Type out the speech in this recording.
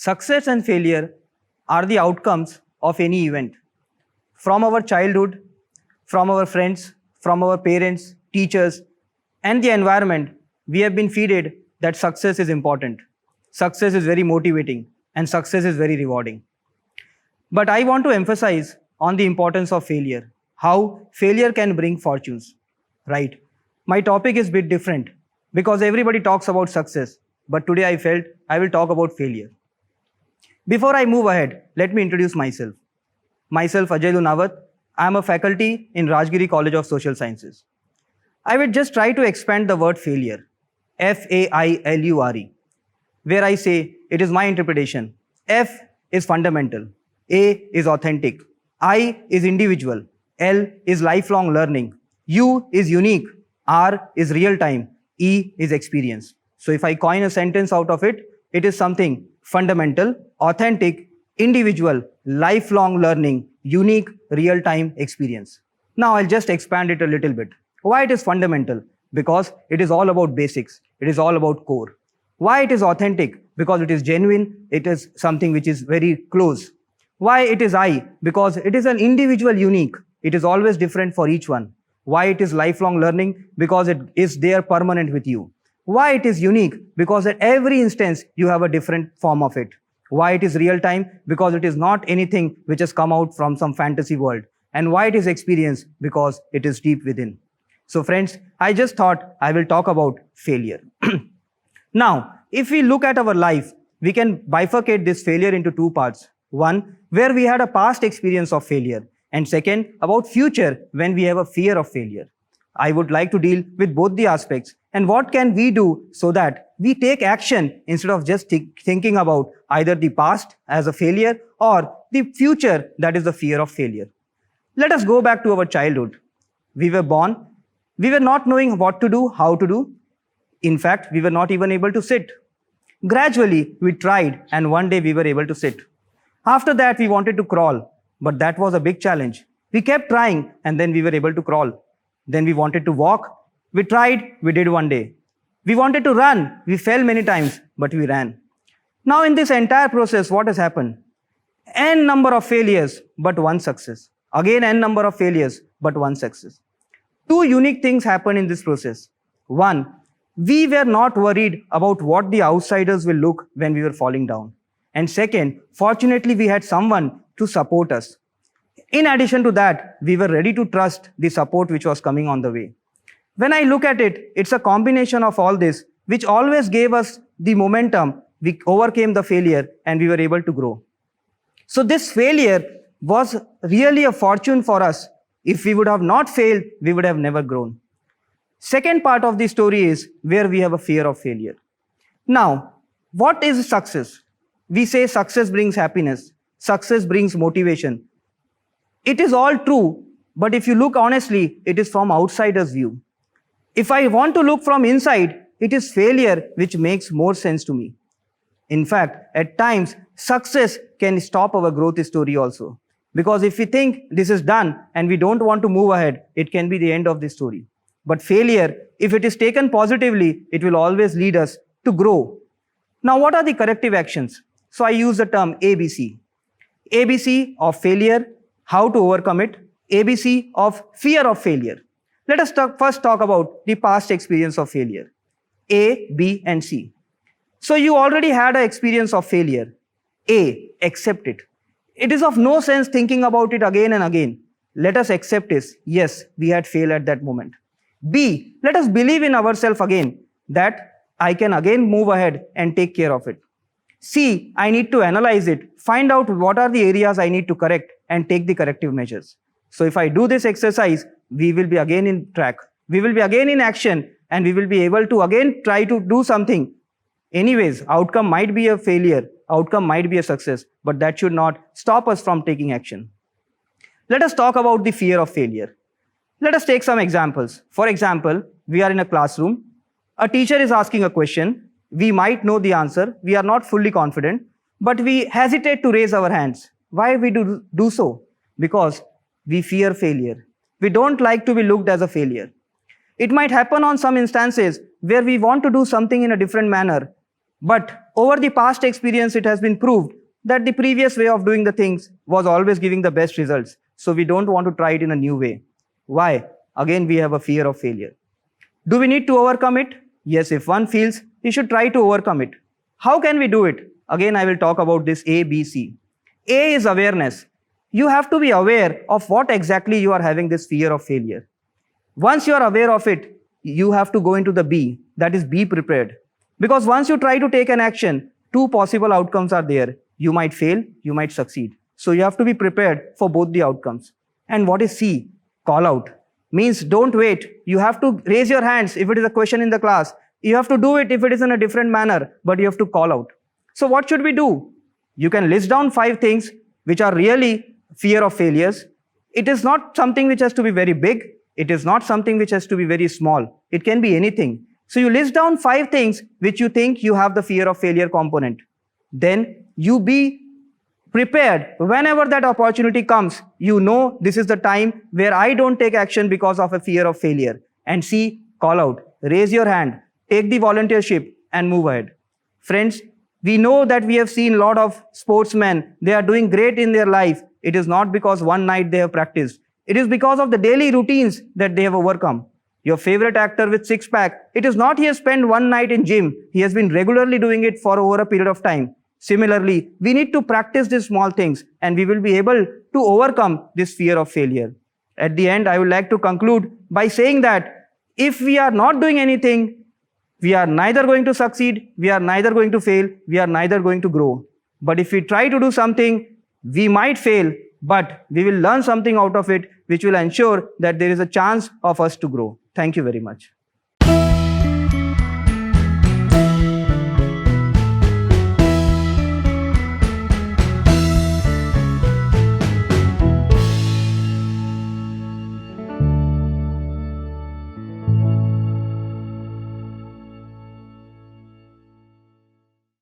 Success and failure are the outcomes of any event. From our childhood, from our friends, from our parents, teachers, and the environment, we have been fed that success is important. Success is very motivating and success is very rewarding. But I want to emphasize on the importance of failure, how failure can bring fortunes, right? My topic is a bit different because everybody talks about success, but today I felt I will talk about failure. Before I move ahead, let me introduce myself. Myself, Ajay Lunawat. I am a faculty in Rajgiri College of Social Sciences. I will just try to expand the word failure, F-A-I-L-U-R-E, where I say it is my interpretation. F is fundamental, A is authentic, I is individual, L is lifelong learning, U is unique, R is real time, E is experience. So if I coin a sentence out of it, it is something fundamental, authentic, individual, lifelong learning, unique, real-time experience. Now I'll just expand it a little bit. Why it is fundamental? Because it is all about basics. It is all about core. Why it is authentic? Because it is genuine. It is something which is very close. Why it is I? Because it is an individual unique. It is always different for each one. Why it is lifelong learning? Because it is there permanent with you. Why it is unique? Because at every instance you have a different form of it. Why it is real time? Because it is not anything which has come out from some fantasy world. And why it is experience? Because it is deep within. So friends, I just thought I will talk about failure. Now, if we look at our life, we can bifurcate this failure into two parts. One, where we had a past experience of failure. And second, about future when we have a fear of failure. I would like to deal with both the aspects and what can we do so that we take action instead of just thinking about either the past as a failure or the future that is the fear of failure. Let us go back to our childhood. We were born. We were not knowing what to do, how to do. In fact, we were not even able to sit. Gradually, we tried and one day we were able to sit. After that, we wanted to crawl, but that was a big challenge. We kept trying and then we were able to crawl. Then we wanted to walk. We tried, we did one day. We wanted to run. We fell many times, but we ran. Now in this entire process, what has happened? N number of failures, but one success. Again, N number of failures, but one success. Two unique things happened in this process. One, we were not worried about what the outsiders will look when we were falling down. And second, fortunately, we had someone to support us. In addition to that, we were ready to trust the support which was coming on the way. When I look at it, it's a combination of all this, which always gave us the momentum. We overcame the failure and we were able to grow. So this failure was really a fortune for us. If we would have not failed, we would have never grown. Second part of the story is where we have a fear of failure. Now, what is success? We say success brings happiness. Success brings motivation. It is all true, but if you look honestly, it is from outsider's view. If I want to look from inside, it is failure which makes more sense to me. In fact, at times, success can stop our growth story also. Because if we think this is done and we don't want to move ahead, it can be the end of the story. But failure, if it is taken positively, it will always lead us to grow. Now, what are the corrective actions? So I use the term ABC. ABC of failure, how to overcome it. ABC of fear of failure. Let us first talk about the past experience of failure. A, B, and C. So you already had an experience of failure. A, accept it. It is of no sense thinking about it again and again. Let us accept this. Yes, we had failed at that moment. B, let us believe in ourselves again that I can again move ahead and take care of it. C, I need to analyze it, find out what are the areas I need to correct and take the corrective measures. So if I do this exercise, we will be again in track. We will be again in action and we will be able to again try to do something. Anyways, outcome might be a failure, outcome might be a success, but that should not stop us from taking action. Let us talk about the fear of failure. Let us take some examples. For example, we are in a classroom. A teacher is asking a question. We might know the answer. We are not fully confident, but we hesitate to raise our hands. Why we do so? Because we fear failure. We don't like to be looked as a failure. It might happen on some instances where we want to do something in a different manner. But over the past experience, it has been proved that the previous way of doing the things was always giving the best results. So we don't want to try it in a new way. Why? Again, we have a fear of failure. Do we need to overcome it? Yes, if one feels, he should try to overcome it. How can we do it? Again, I will talk about this A, B, C. A is awareness. You have to be aware of what exactly you are having this fear of failure. Once you are aware of it, you have to go into the B, that is be prepared. Because once you try to take an action, two possible outcomes are there. You might fail, you might succeed. So you have to be prepared for both the outcomes. And what is C? Call out. Means don't wait. You have to raise your hands if it is a question in the class. You have to do it if it is in a different manner, but you have to call out. So what should we do? You can list down 5 things which are really fear of failures. It is not something which has to be very big. It is not something which has to be very small. It can be anything. So you list down 5 things which you think you have the fear of failure component. Then you be prepared. Whenever that opportunity comes, you know this is the time where I don't take action because of a fear of failure. And C, call out, raise your hand, take the volunteership and move ahead. Friends, we know that we have seen a lot of sportsmen. They are doing great in their life. It is not because one night they have practiced. It is because of the daily routines that they have overcome. Your favorite actor with six-pack, it is not he has spent one night in gym. He has been regularly doing it for over a period of time. Similarly, we need to practice these small things and we will be able to overcome this fear of failure. At the end, I would like to conclude by saying that if we are not doing anything, we are neither going to succeed, we are neither going to fail, we are neither going to grow. But if we try to do something, we might fail, but we will learn something out of it, which will ensure that there is a chance of us to grow. Thank you very much.